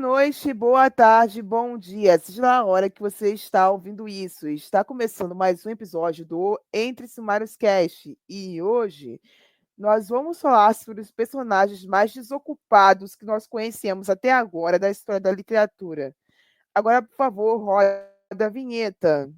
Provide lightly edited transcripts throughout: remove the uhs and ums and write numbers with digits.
Noite, boa tarde, bom dia. Seja lá a hora que você está ouvindo isso. Está começando mais um episódio do Entre Sumários Cast. E hoje nós vamos falar sobre os personagens mais desocupados que nós conhecemos até agora da história da literatura. Agora, por favor, roda a vinheta.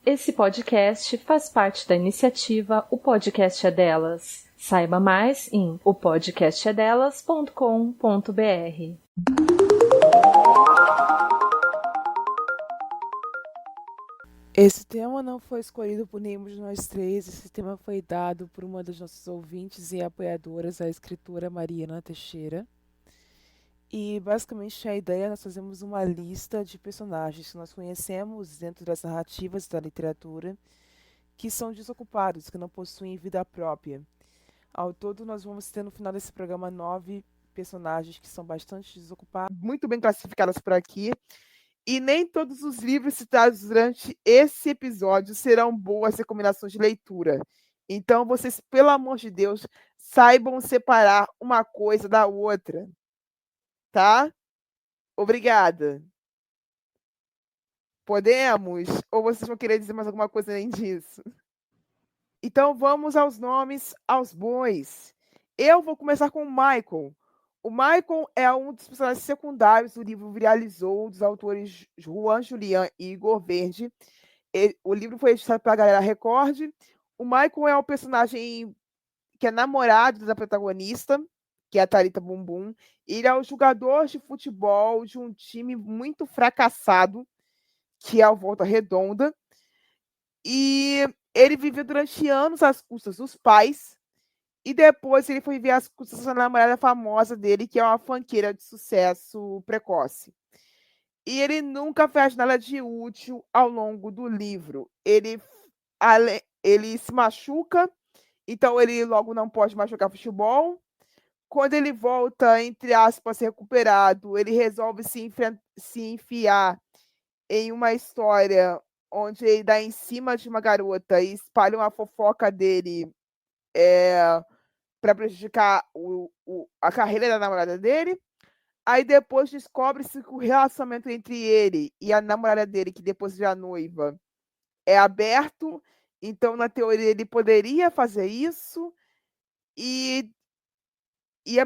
Esse podcast faz parte da iniciativa O Podcast é Delas. Saiba mais em opodcastedelas.com.br. Esse tema não foi escolhido por nenhum de nós três, esse tema foi dado por uma das nossas ouvintes e apoiadoras, a escritora Mariana Teixeira. E basicamente a ideia é nós fazemos uma lista de personagens que nós conhecemos dentro das narrativas da literatura que são desocupados, que não possuem vida própria. Ao todo, nós vamos ter no final desse programa 9 personagens que são bastante desocupados, muito bem classificadas por aqui. E nem todos os livros citados durante esse episódio serão boas recomendações de leitura. Então, vocês, pelo amor de Deus, saibam separar uma coisa da outra. Tá? Obrigada. Podemos? Ou vocês vão querer dizer mais alguma coisa além disso? Então vamos aos nomes, aos bois. Eu vou começar com o Michael. O Michael é um dos personagens secundários do livro Viralizou, dos autores Juan Julián e Igor Verde. O livro foi editado pela Galera Record. O Michael é o personagem que é namorado da protagonista, que é a Thalita Bumbum. Ele é o jogador de futebol de um time muito fracassado, que é o Volta Redonda. E ele viveu durante anos às custas dos pais. E depois ele foi viver às custas da namorada famosa dele, que é uma funkeira de sucesso precoce. E ele nunca faz nada de útil ao longo do livro. Ele se machuca, então ele logo não pode mais jogar futebol. Quando ele volta, entre aspas, recuperado, ele resolve se enfiar em uma história onde ele dá em cima de uma garota e espalha uma fofoca dele para prejudicar a carreira da namorada dele. Aí depois descobre-se que o relacionamento entre ele e a namorada dele, que depois vira noiva, é aberto. Então, na teoria, ele poderia fazer isso. E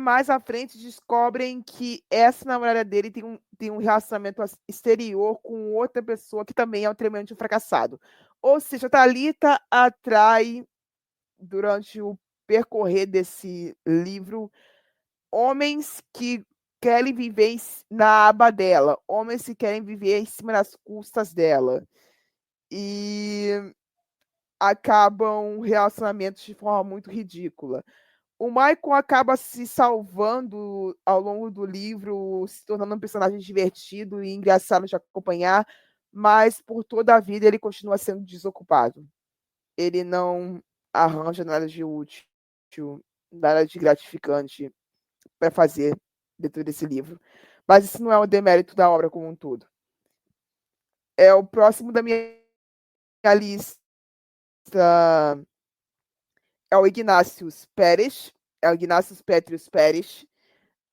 mais à frente descobrem que essa namorada dele tem um relacionamento exterior com outra pessoa que também é extremamente fracassado. Ou seja, a Thalita atrai, durante o percorrer desse livro, homens que querem viver na aba dela, homens que querem viver em cima das custas dela. E acabam relacionamentos de forma muito ridícula. O Michael acaba se salvando ao longo do livro, se tornando um personagem divertido e engraçado de acompanhar, mas por toda a vida ele continua sendo desocupado. Ele não arranja nada de útil, nada de gratificante para fazer dentro desse livro. Mas isso não é um demérito da obra como um todo. É o próximo da minha lista. É o Ignácius Pérez, é o Ignácius Petrius Pérez,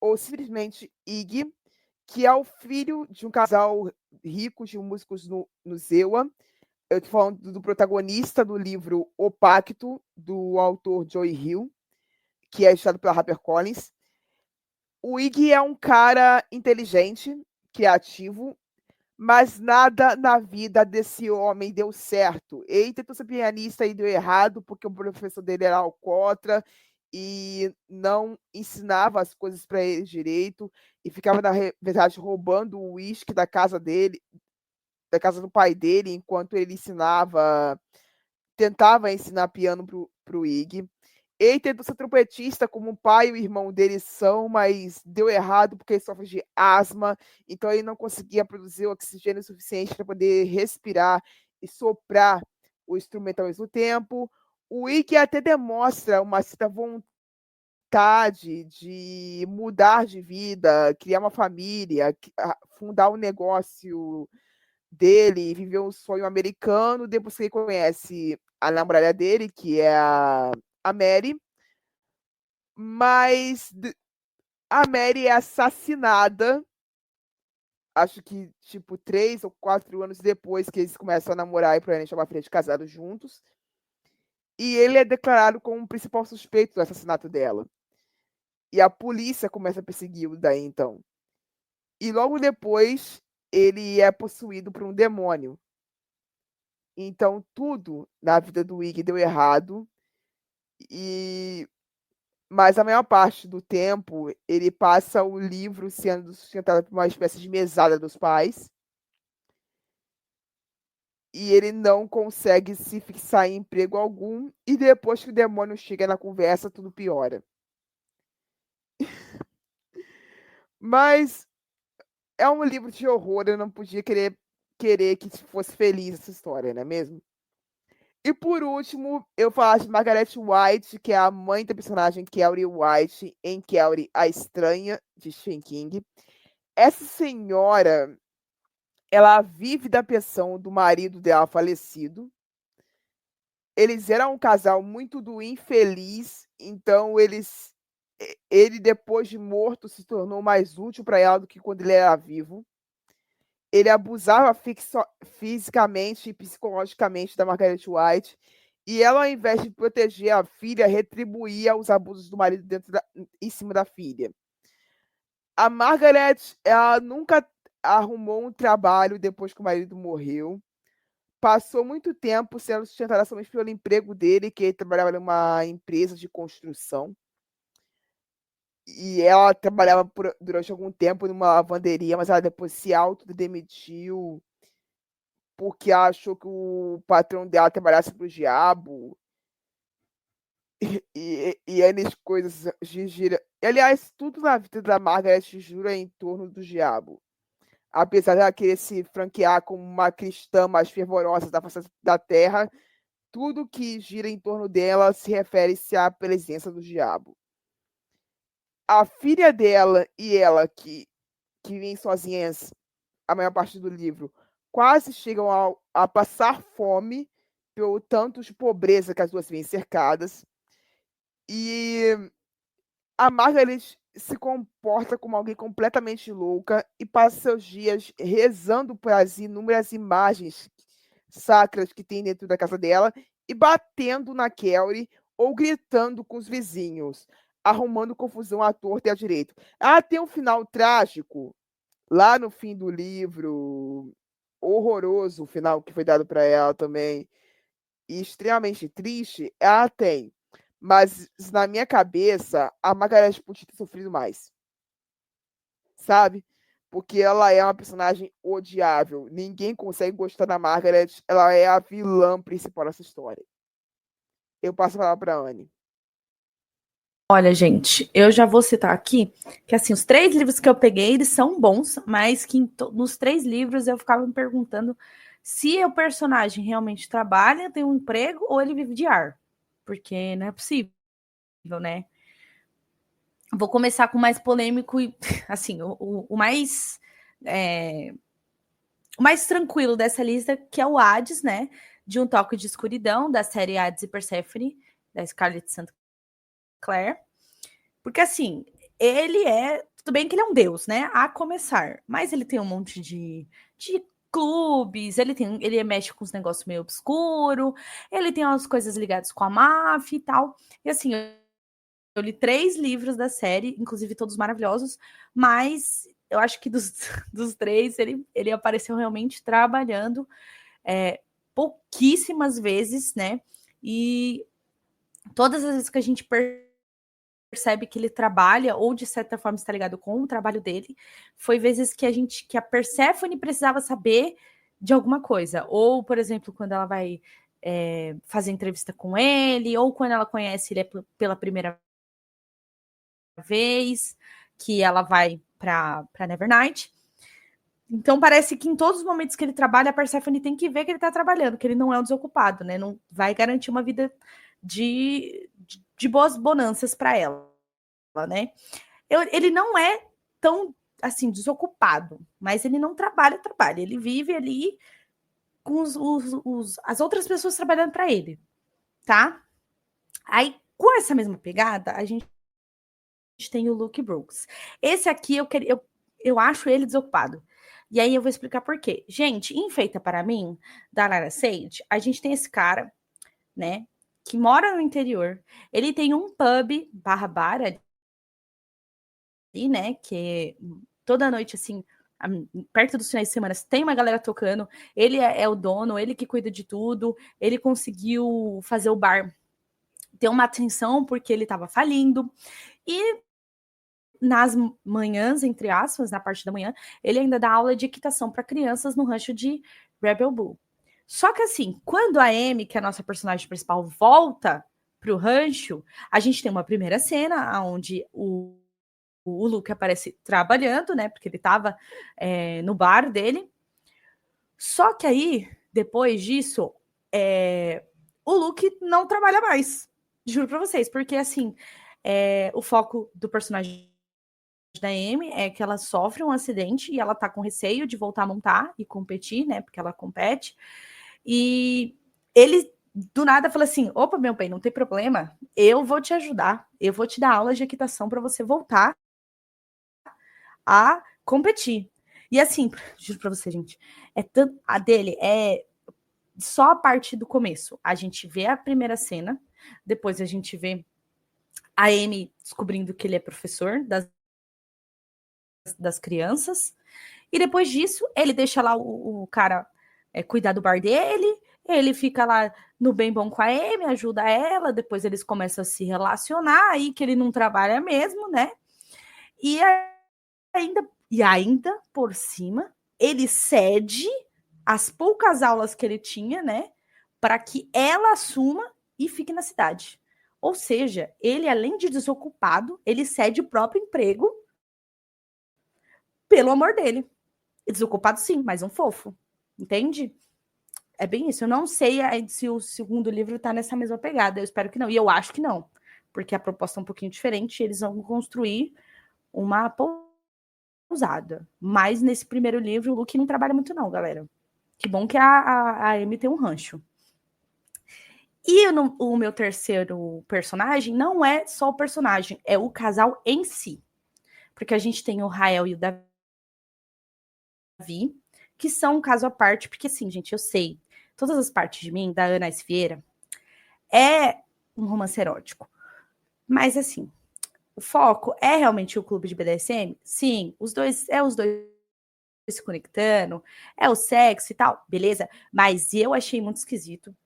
ou simplesmente Ig, que é o filho de um casal rico de músicos no Zewa. Eu estou falando do protagonista do livro O Pacto, do autor Joy Hill, que é editado pela HarperCollins. O Ig é um cara inteligente, criativo, mas nada na vida desse homem deu certo. Ele tentou ser pianista e deu errado, porque o professor dele era alcoólatra e não ensinava as coisas para ele direito, e ficava, na verdade, roubando o uísque da casa dele, da casa do pai dele, enquanto ele tentava ensinar piano para o Ig. Ele tentou ser trompetista, como o pai e o irmão dele são, mas deu errado porque ele sofre de asma, então ele não conseguia produzir oxigênio suficiente para poder respirar e soprar o instrumento ao mesmo tempo. O Ig até demonstra uma certa vontade vontade de mudar de vida, criar uma família, fundar um negócio dele, viver um sonho americano, depois que ele conhece a namorada dele, que é a Mary, mas a Mary é assassinada, acho que, tipo, 3 ou 4 anos depois que eles começam a namorar e provavelmente chamar a filha de casados juntos. E ele é declarado como o principal suspeito do assassinato dela. E a polícia começa a persegui-lo daí, então. E logo depois, ele é possuído por um demônio. Então, tudo na vida do Iggy deu errado. Mas a maior parte do tempo, ele passa o livro sendo sustentado por uma espécie de mesada dos pais. E ele não consegue se fixar em emprego algum. E depois que o demônio chega na conversa, tudo piora. Mas é um livro de horror, eu não podia querer que fosse feliz essa história, não é mesmo? E por último, eu falar de Margaret White, que é a mãe da personagem Kelly White, em Kelly, a Estranha, de Stephen King. Essa senhora, ela vive da pensão do marido dela falecido. Eles eram um casal muito do infeliz, então ele depois de morto se tornou mais útil para ela do que quando ele era vivo. Ele abusava fisicamente e psicologicamente da Margaret White, e ela, ao invés de proteger a filha, retribuía os abusos do marido em cima da filha. A Margaret, ela nunca arrumou um trabalho depois que o marido morreu. Passou muito tempo sendo sustentada somente pelo emprego dele, que ele trabalhava numa empresa de construção. E ela trabalhava durante algum tempo numa lavanderia, mas ela depois se autodemitiu porque ela achou que o patrão dela trabalhasse pro diabo. E as coisas giram. Aliás, tudo na vida da Margaret gira em torno do diabo. Apesar dela querer se franquear como uma cristã mais fervorosa da face da terra, tudo que gira em torno dela se refere-se à presença do diabo. A filha dela e ela, que vivem sozinhas a maior parte do livro, quase chegam a passar fome pelo tanto de pobreza que as duas vêm cercadas. E a Margaret se comporta como alguém completamente louca e passa seus dias rezando para as inúmeras imagens sacras que tem dentro da casa dela e batendo na Kelly ou gritando com os vizinhos, arrumando confusão à torta e à direita. Ela tem um final trágico lá no fim do livro, horroroso o final que foi dado para ela também, e extremamente triste, ela tem. Mas na minha cabeça, a Margaret podia ter sofrido mais. Sabe? Porque ela é uma personagem odiável. Ninguém consegue gostar da Margaret. Ela é a vilã principal dessa história. Eu passo a palavra para a Anne. Olha, gente, eu já vou citar aqui que, assim, os 3 livros que eu peguei, eles são bons, mas que nos 3 livros eu ficava me perguntando se o personagem realmente trabalha, tem um emprego ou ele vive de ar. Porque não é possível, né? Vou começar com o mais polêmico e, assim, o mais tranquilo dessa lista, que é o Hades, né? De Um Toque de Escuridão, da série Hades e Persephone, da Scarlett St. Clair. Porque, assim, ele é... Tudo bem que ele é um deus, né? A começar. Mas ele tem um monte de clubes, ele mexe com os negócios meio obscuro, ele tem umas coisas ligadas com a máfia e tal. E, assim, eu li 3 livros da série, inclusive todos maravilhosos, mas eu acho que dos 3, ele apareceu realmente trabalhando pouquíssimas vezes, né? E todas as vezes que a gente percebe que ele trabalha, ou de certa forma está ligado com o trabalho dele, foi vezes que a Perséfone precisava saber de alguma coisa. Ou, por exemplo, quando ela vai fazer entrevista com ele, ou quando ela conhece ele pela primeira vez, que ela vai para Nevernight. Então parece que em todos os momentos que ele trabalha, a Perséfone tem que ver que ele está trabalhando, que ele não é um desocupado, né? Não vai garantir uma vida de boas bonanças para ela. né? Ele não é tão, assim, desocupado, mas ele não trabalha. Ele vive ali com as outras pessoas trabalhando para ele, tá? Aí, com essa mesma pegada, a gente tem o Luke Brooks. Esse aqui eu acho ele desocupado. E aí eu vou explicar por quê. Gente, em Feita para Mim, da Lara Sage, a gente tem esse cara, né, que mora no interior. Ele tem um pub bar ali, né, que toda noite, assim, perto dos finais de semana, tem uma galera tocando. Ele é o dono, ele que cuida de tudo. Ele conseguiu fazer o bar ter uma atenção porque ele estava falindo. E nas manhãs, entre aspas, na parte da manhã, ele ainda dá aula de equitação para crianças no rancho de Rebel Bull. Só que assim, quando a Amy, que é a nossa personagem principal, volta pro rancho, a gente tem uma primeira cena onde o Luke aparece trabalhando, né? Porque ele estava no bar dele. Só que aí, depois disso, o Luke não trabalha mais. Juro pra vocês, porque assim, o foco do personagem da Amy é que ela sofre um acidente e ela tá com receio de voltar a montar e competir, né? Porque ela compete. E ele, do nada, fala assim: opa, meu bem, não tem problema, eu vou te ajudar, eu vou te dar aula de equitação para você voltar a competir. E assim, juro pra você, gente, a dele é só a parte do começo. A gente vê a primeira cena, depois a gente vê a Amy descobrindo que ele é professor das crianças, e depois disso, ele deixa lá o cara cuidar do bar dele, ele fica lá no bem bom com a Amy, ajuda ela, depois eles começam a se relacionar, aí que ele não trabalha mesmo, né? E ainda por cima, ele cede as poucas aulas que ele tinha, né, para que ela assuma e fique na cidade. Ou seja, ele, além de desocupado, ele cede o próprio emprego pelo amor dele. Desocupado sim, mas um fofo. Entende? É bem isso. Eu não sei se o segundo livro tá nessa mesma pegada. Eu espero que não. E eu acho que não. Porque a proposta é um pouquinho diferente. Eles vão construir uma pousada. Mas nesse primeiro livro, o Luke não trabalha muito não, galera. Que bom que a Amy tem um rancho. E o meu terceiro personagem não é só o personagem, é o casal em si. Porque a gente tem o Rael e o Davi, que são um caso à parte, porque assim, gente, eu sei, todas as partes de mim, da Ana S. Vieira, é um romance erótico. Mas assim, o foco é realmente o clube de BDSM? Sim, os dois se conectando, é o sexo e tal, beleza? Mas eu achei muito esquisito,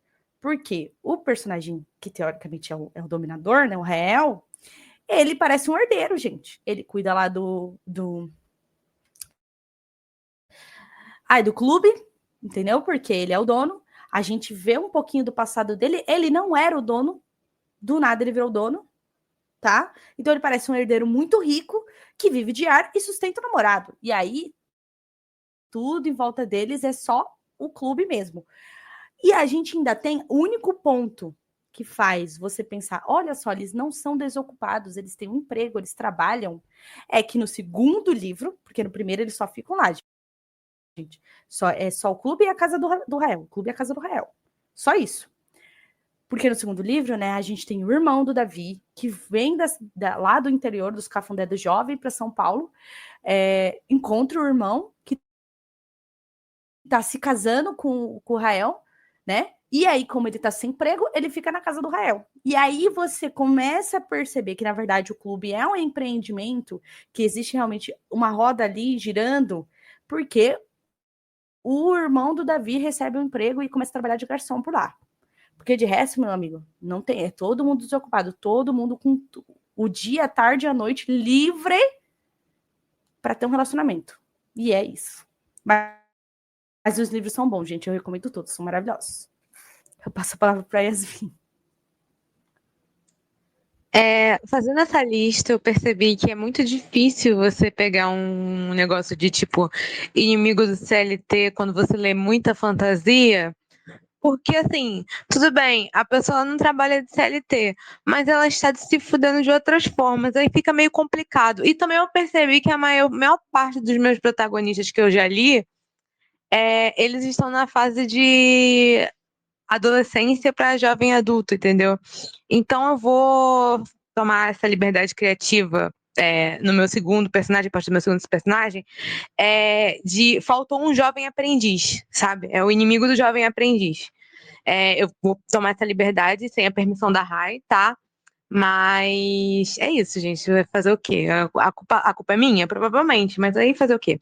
porque o personagem que teoricamente é o dominador, né, o Rael, ele parece um herdeiro, gente. Ele cuida lá do clube, entendeu? Porque ele é o dono. A gente vê um pouquinho do passado dele. Ele não era o dono, do nada ele virou dono, tá? Então ele parece um herdeiro muito rico que vive de ar e sustenta o namorado. E aí tudo em volta deles é só o clube mesmo. E a gente ainda tem o único ponto que faz você pensar, olha só, eles não são desocupados, eles têm um emprego, eles trabalham, é que no segundo livro, porque no primeiro eles só ficam lá, gente, só o clube e a casa do Rael, o clube e a casa do Rael, só isso. Porque no segundo livro, né, a gente tem o irmão do Davi, que vem lá do interior dos Cafundé do Jovem para São Paulo, encontra o irmão que tá se casando com o Rael, né? E aí, como ele tá sem emprego, ele fica na casa do Rael. E aí você começa a perceber que, na verdade, o clube é um empreendimento, que existe realmente uma roda ali girando, porque o irmão do Davi recebe um emprego e começa a trabalhar de garçom por lá. Porque de resto, meu amigo, não tem. É todo mundo desocupado, todo mundo com o dia, a tarde e a noite livre para ter um relacionamento. E é isso. Mas os livros são bons, gente. Eu recomendo todos, são maravilhosos. Eu passo a palavra para Yasmin. Fazendo essa lista, eu percebi que é muito difícil você pegar um negócio de tipo inimigo do CLT quando você lê muita fantasia, Porque, assim, tudo bem, a pessoa não trabalha de CLT, mas ela está se fudendo de outras formas, aí fica meio complicado. E também eu percebi que a maior parte dos meus protagonistas que eu já li, eles estão na fase de adolescência para jovem adulto, entendeu? Então eu vou tomar essa liberdade criativa no meu segundo personagem, a partir do meu segundo personagem, faltou um jovem aprendiz, sabe? É o inimigo do jovem aprendiz. Eu vou tomar essa liberdade sem a permissão da Rai, tá? Mas é isso, gente. Vai fazer o quê? A culpa é minha? Provavelmente, mas aí fazer o quê?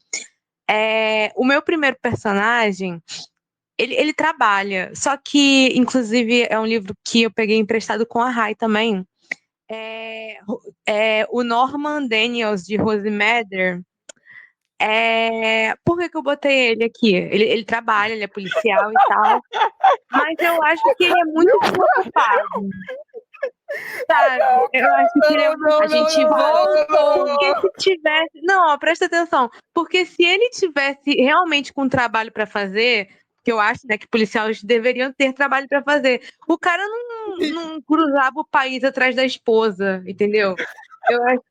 O meu primeiro personagem, ele trabalha, só que, inclusive, é um livro que eu peguei emprestado com a Rai também. O Norman Daniels, de Rosemary. Por que eu botei ele aqui? Ele trabalha, ele é policial e tal. Mas eu acho que ele é muito preocupado. Sabe? Eu acho que ele é muito. A gente voltou. Porque se tivesse. Não, ó, presta atenção. Porque se ele tivesse realmente com trabalho pra fazer, que eu acho, né, que policiais deveriam ter trabalho pra fazer, o cara não cruzava o país atrás da esposa, entendeu? Eu acho.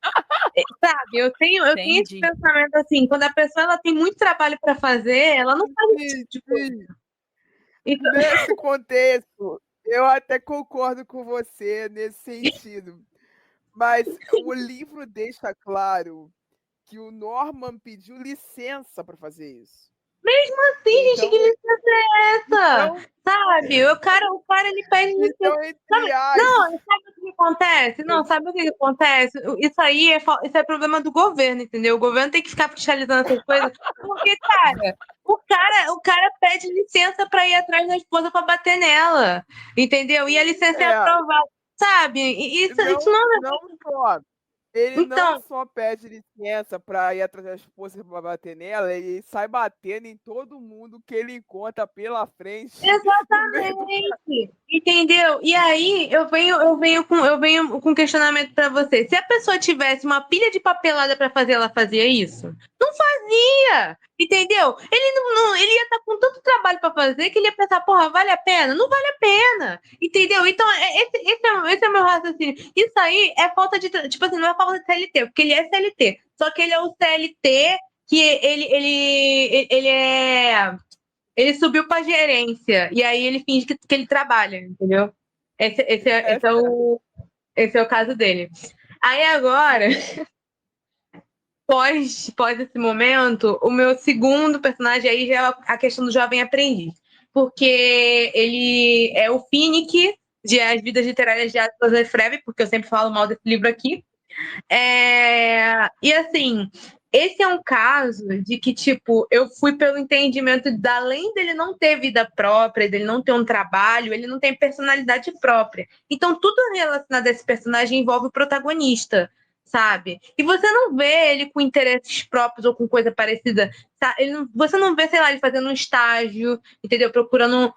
Sabe, eu tenho esse Entendi. pensamento assim, quando a pessoa ela tem muito trabalho pra fazer, ela não faz esse tipo de coisa. Então, Nesse contexto, eu até concordo com você nesse sentido. Mas o livro deixa claro que o Norman pediu licença para fazer isso. assim, gente, que licença é essa? Então, Sabe? O cara ele pede licença. então entre aspas, Não, sabe o que acontece? Não, sabe o que acontece? Isso aí isso é problema do governo, entendeu? O governo tem que ficar fiscalizando essas coisas, porque, cara, o cara pede licença pra ir atrás da esposa pra bater nela, entendeu? E a licença é aprovada, sabe? E isso não é. não só. Ele não Então, só pede licença para ir atrás da esposa para bater nela, ele sai batendo em todo mundo que ele encontra pela frente. exatamente, entendeu? E aí eu venho com um questionamento pra você. Se a pessoa tivesse uma pilha de papelada pra fazer, ela fazia isso? Não fazia, entendeu? Ele ia estar com tanto trabalho pra fazer que ele ia pensar, porra, vale a pena? Não vale a pena, entendeu? Então esse é o meu raciocínio. Isso aí é falta de, tipo assim, não é falta de CLT, porque ele é CLT, só que ele é o CLT que ele subiu pra gerência. E aí ele finge que ele trabalha, entendeu? Esse é o caso dele. Aí agora, pós esse momento, o meu segundo personagem aí já é a questão do jovem aprendiz. Porque ele é o Finnick de As Vidas Literárias de Atlas Freve, porque eu sempre falo mal desse livro aqui. E assim, esse é um caso de que, tipo, eu fui pelo entendimento de, além dele não ter vida própria, dele não ter um trabalho, ele não tem personalidade própria. Então, tudo relacionado a esse personagem envolve o protagonista, sabe? E você não vê ele com interesses próprios ou com coisa parecida. Você não vê, sei lá, ele fazendo um estágio, entendeu? Procurando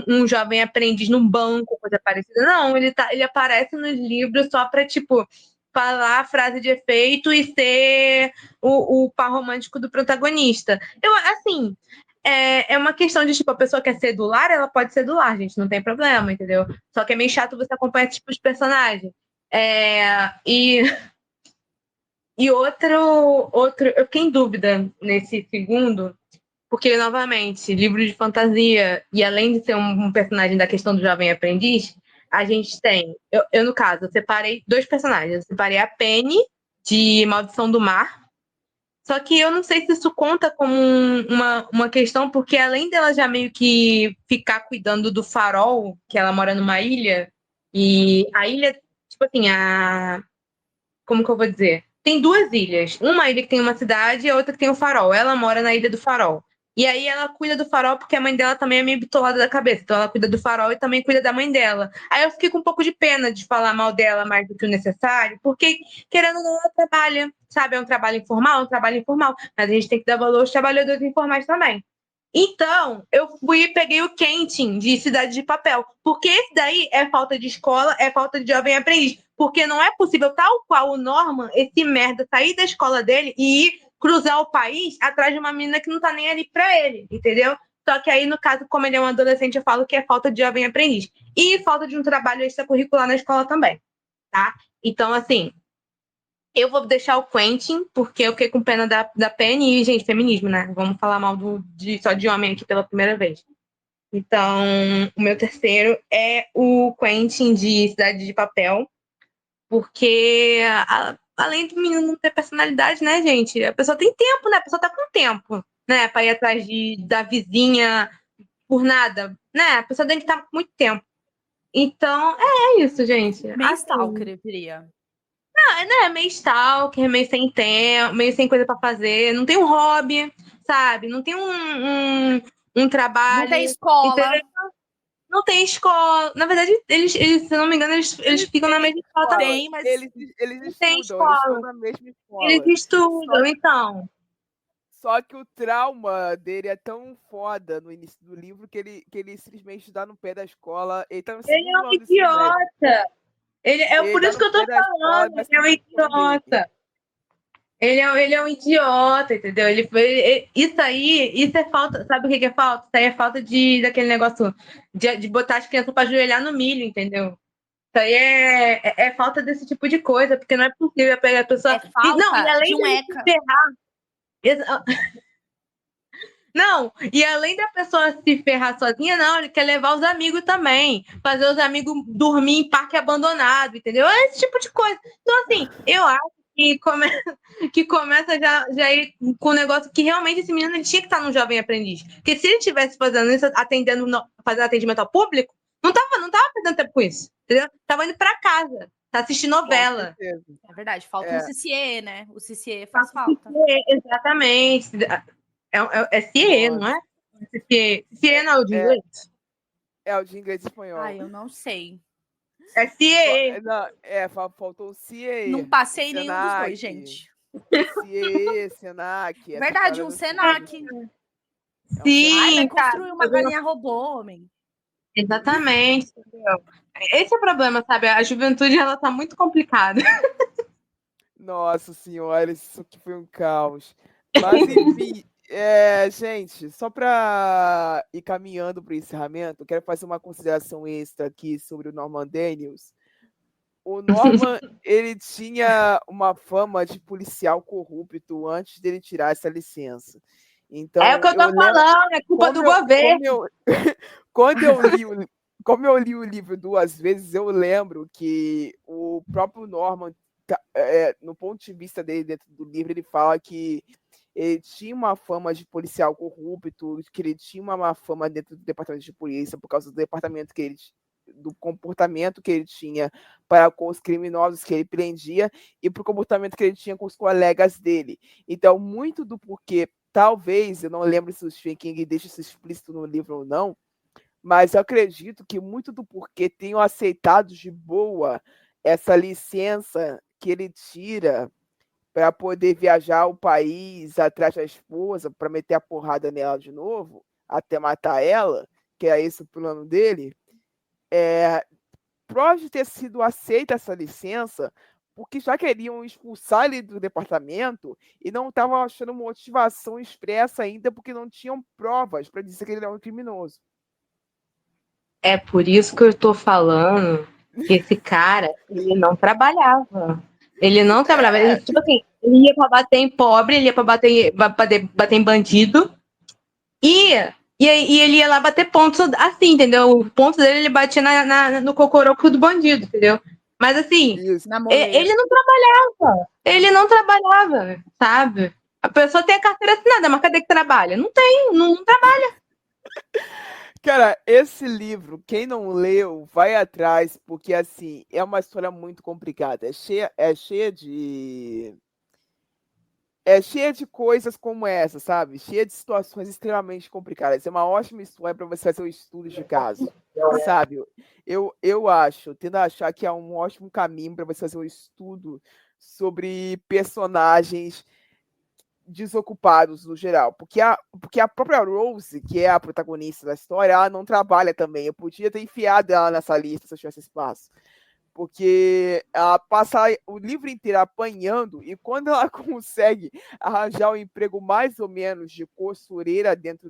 um jovem aprendiz num banco, coisa parecida. Não, ele aparece nos livros só pra, tipo, falar a frase de efeito e ser o par romântico do protagonista. Assim, é uma questão de, tipo, a pessoa quer ser do lar, ela pode ser do lar, gente, não tem problema, entendeu? Só que é meio chato você acompanhar esse tipo de personagem. E outro, eu fiquei em dúvida nesse segundo, porque, novamente, livro de fantasia, e além de ser um personagem da questão do jovem aprendiz, a gente tem. Eu no caso, eu separei dois personagens. Eu separei a Penny, de Maldição do Mar. Só que eu não sei se isso conta como uma questão, porque além dela já meio que ficar cuidando do farol, que ela mora numa ilha, e a ilha, tipo assim, como que eu vou dizer? Tem duas ilhas. Uma ilha que tem uma cidade e a outra que tem o farol. Ela mora na ilha do farol. E aí ela cuida do farol porque a mãe dela também é meio bitolada da cabeça. Então ela cuida do farol e também cuida da mãe dela. Aí eu fiquei com um pouco de pena de falar mal dela mais do que o necessário, porque, querendo ou não, ela trabalha, sabe? É um trabalho informal, Mas a gente tem que dar valor aos trabalhadores informais também. Então, eu fui e peguei o Quentin, de Cidade de Papel. Porque esse daí é falta de escola, é falta de jovem aprendiz. Porque não é possível, tal qual o Norman, esse merda, sair da escola dele e ir cruzar o país atrás de uma menina que não tá nem ali pra ele, entendeu? Só que aí, no caso, como ele é um adolescente, eu falo que é falta de jovem aprendiz. E falta de um trabalho extracurricular na escola também, tá? Então, assim, eu vou deixar o Quentin, porque eu fiquei com pena da Penny e, gente, feminismo, né? Vamos falar mal só de homem aqui pela primeira vez. Então, o meu terceiro é o Quentin de Cidade de Papel, porque além do menino não ter personalidade, né, gente? A pessoa tem tempo, né? A pessoa tá com tempo, né? Pra ir atrás da vizinha por nada, né? A pessoa tem que estar com muito tempo. Então, é isso, gente. Meio Assim, stalker, eu diria. né? Meio stalker, meio sem tempo, meio sem coisa pra fazer. Não tem um hobby, sabe? Não tem um trabalho. Não tem escola. Entendeu? Não tem escola. Na verdade, eles se eu não me engano, eles ficam na mesma escola também. Tem, mas Eles Não tem estudam, eles estão escola. na mesma escola. Eles estudam, então. Só que o trauma dele é tão foda no início do livro que ele simplesmente dá no pé da escola. Ele tá no Ele segundo é um ano do ensino médio. idiota. É por Tá isso que no eu tô pé da escola, falando. vai Ele é um ser dele. idiota. Ele é um idiota, entendeu? Isso é falta. Sabe o que é falta? Isso aí é falta daquele negócio de botar as crianças pra ajoelhar no milho, entendeu? Isso aí é falta desse tipo de coisa, porque não é possível pegar a pessoa. É falta Não, e além de um de ECA. Não, e além da pessoa se ferrar sozinha, não, ele quer levar os amigos também. Fazer os amigos dormir em parque abandonado, entendeu? É esse tipo de coisa. Então, assim, eu acho que começa já ir com um negócio que realmente esse menino ele tinha que estar no Jovem Aprendiz. Porque se ele estivesse fazendo isso, fazendo atendimento ao público, não tava perdendo tempo com isso, entendeu? Tava indo pra casa, tá assistindo novela. É verdade, falta um CCE, né? O CCE faz Faço falta. CIE, exatamente. É CIE, não é? CIE não é o de inglês? É o de inglês e espanhol. Ai, eu não sei. É CIE. Faltou o CIE. Não passei nenhum dos dois, gente. CIE, Senac. Verdade, um Senac. Sim, Ai, vai tá. construir uma galinha robô, homem. Exatamente. Entendeu? Esse é o problema, sabe? A juventude, ela tá muito complicada. Nossa senhora, isso aqui foi um caos. Mas, enfim, gente, só para ir caminhando para o encerramento, quero fazer uma consideração extra aqui sobre o Norman Daniels. O Norman, ele tinha uma fama de policial corrupto antes dele tirar essa licença. Então, É o que eu tô falando, é culpa do governo. Como eu li o livro 2 vezes, eu lembro que o próprio Norman, no ponto de vista dele dentro do livro, ele fala que ele tinha uma fama de policial corrupto, que ele tinha uma má fama dentro do departamento de polícia por causa do comportamento que ele tinha para com os criminosos que ele prendia e pro comportamento que ele tinha com os colegas dele. Então, muito do porquê, talvez, eu não lembro se o Stephen King deixa isso explícito no livro ou não, mas eu acredito que muito do porquê tenham aceitado de boa essa licença que ele tira para poder viajar o país atrás da esposa, para meter a porrada nela de novo, até matar ela, que é esse o plano dele, pode ter sido aceita essa licença porque já queriam expulsar ele do departamento e não estavam achando motivação expressa ainda porque não tinham provas para dizer que ele era um criminoso. É por isso que eu tô falando que esse cara, ele não trabalhava. Ele não trabalhava. Ele, tipo assim, ele ia pra bater em pobre, ele ia pra bater em bandido. E ele ia lá bater pontos assim, entendeu? O ponto dele, ele batia no cocoroco do bandido, entendeu? Mas assim, ele não trabalhava. Ele não trabalhava, sabe? A pessoa tem a carteira assinada, mas cadê que trabalha? Não tem, não trabalha. Cara, esse livro, quem não leu, vai atrás, porque assim, é uma história muito complicada. É cheia de coisas como essa, sabe? Cheia de situações extremamente complicadas. É uma ótima história para você fazer um estudo de caso, sabe? Eu acho, tendo a achar que é um ótimo caminho para você fazer um estudo sobre personagens desocupados no geral, porque a própria Rose, que é a protagonista da história, ela não trabalha também. Eu podia ter enfiado ela nessa lista se eu tivesse espaço, porque ela passa o livro inteiro apanhando e quando ela consegue arranjar um emprego mais ou menos de costureira dentro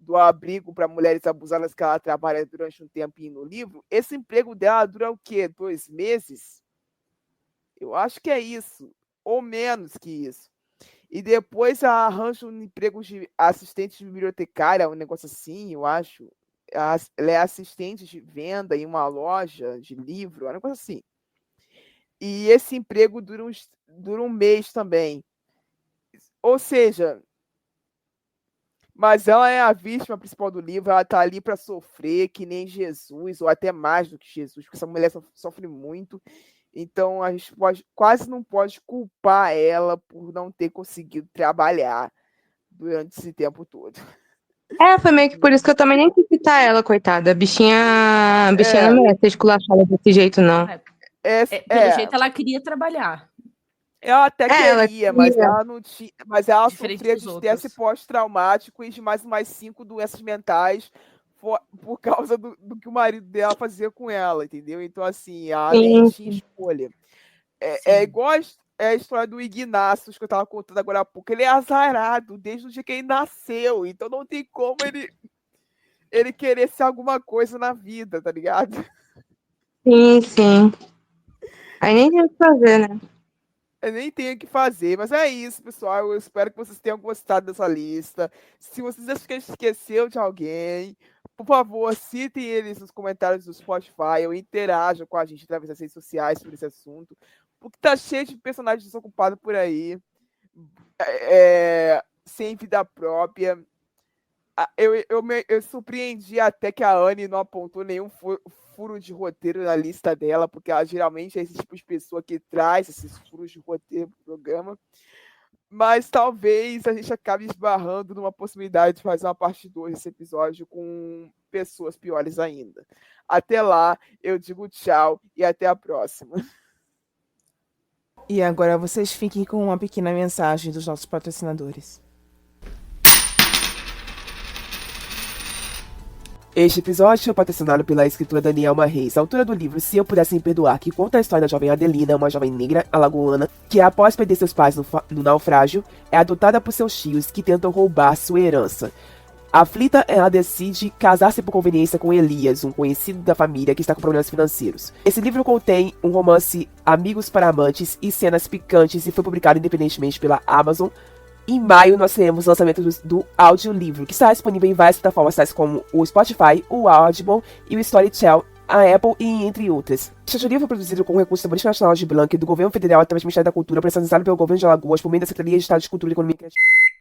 do abrigo para mulheres abusadas que ela trabalha durante um tempinho no livro, esse emprego dela dura o quê? 2 meses? Eu acho que é isso, ou menos que isso. E depois ela arranja um emprego de assistente de bibliotecária, um negócio assim, eu acho. Ela é assistente de venda em uma loja de livro, um negócio assim. E esse emprego dura um mês também. Ou seja, mas ela é a vítima principal do livro, ela tá ali para sofrer, que nem Jesus, ou até mais do que Jesus, porque essa mulher sofre muito. Então a gente quase não pode culpar ela por não ter conseguido trabalhar durante esse tempo todo. Foi meio que por isso que eu também nem quis citar ela, coitada. A bichinha É. não merece ser esculachada desse jeito, não. Pelo jeito, ela queria trabalhar. Ela até queria, mas queria. ela não tinha. Mas ela Diferente sofria dos de outros. estresse pós-traumático e de mais 5 doenças mentais por causa do que o marido dela fazia com ela, entendeu? Então, assim, ela nem tinha escolha. É igual a história do Ignácio que eu tava contando agora há pouco. Ele é azarado desde o dia que ele nasceu, então não tem como ele querer ser alguma coisa na vida, tá ligado? Sim. Aí nem tem o que fazer, né? Eu nem tenho o que fazer, mas é isso, pessoal. Eu espero que vocês tenham gostado dessa lista. Se vocês acham que a gente esqueceu de alguém, por favor, citem eles nos comentários do Spotify ou interajam com a gente através das redes sociais sobre esse assunto, porque tá cheio de personagens desocupados por aí, sem vida própria. Eu surpreendi até que a Anne não apontou nenhum furo de roteiro na lista dela, porque ela geralmente é esse tipo de pessoa que traz esses furos de roteiro pro programa. Mas talvez a gente acabe esbarrando numa possibilidade de fazer uma parte 2 desse episódio com pessoas piores ainda. Até lá, eu digo tchau e até a próxima. E agora vocês fiquem com uma pequena mensagem dos nossos patrocinadores. Este episódio foi patrocinado pela escritora Danielma Reis, autora do livro Se Eu Pudesse Me Perdoar, que conta a história da jovem Adelina, uma jovem negra alagoana, que após perder seus pais no naufrágio, é adotada por seus tios que tentam roubar sua herança. Aflita, ela decide casar-se por conveniência com Elias, um conhecido da família que está com problemas financeiros. Esse livro contém um romance Amigos para Amantes e cenas picantes e foi publicado independentemente pela Amazon. Em maio, nós teremos o lançamento do audiolivro, que está disponível em várias plataformas, tais como o Spotify, o Audible e o Storytel, a Apple e entre outras. Este audiolivro foi produzido com recursos da Política Nacional de Blanc e do Governo Federal através do Ministério da Cultura, personalizado pelo Governo de Alagoas por meio da Secretaria de Estado de Cultura e Economia Criativa.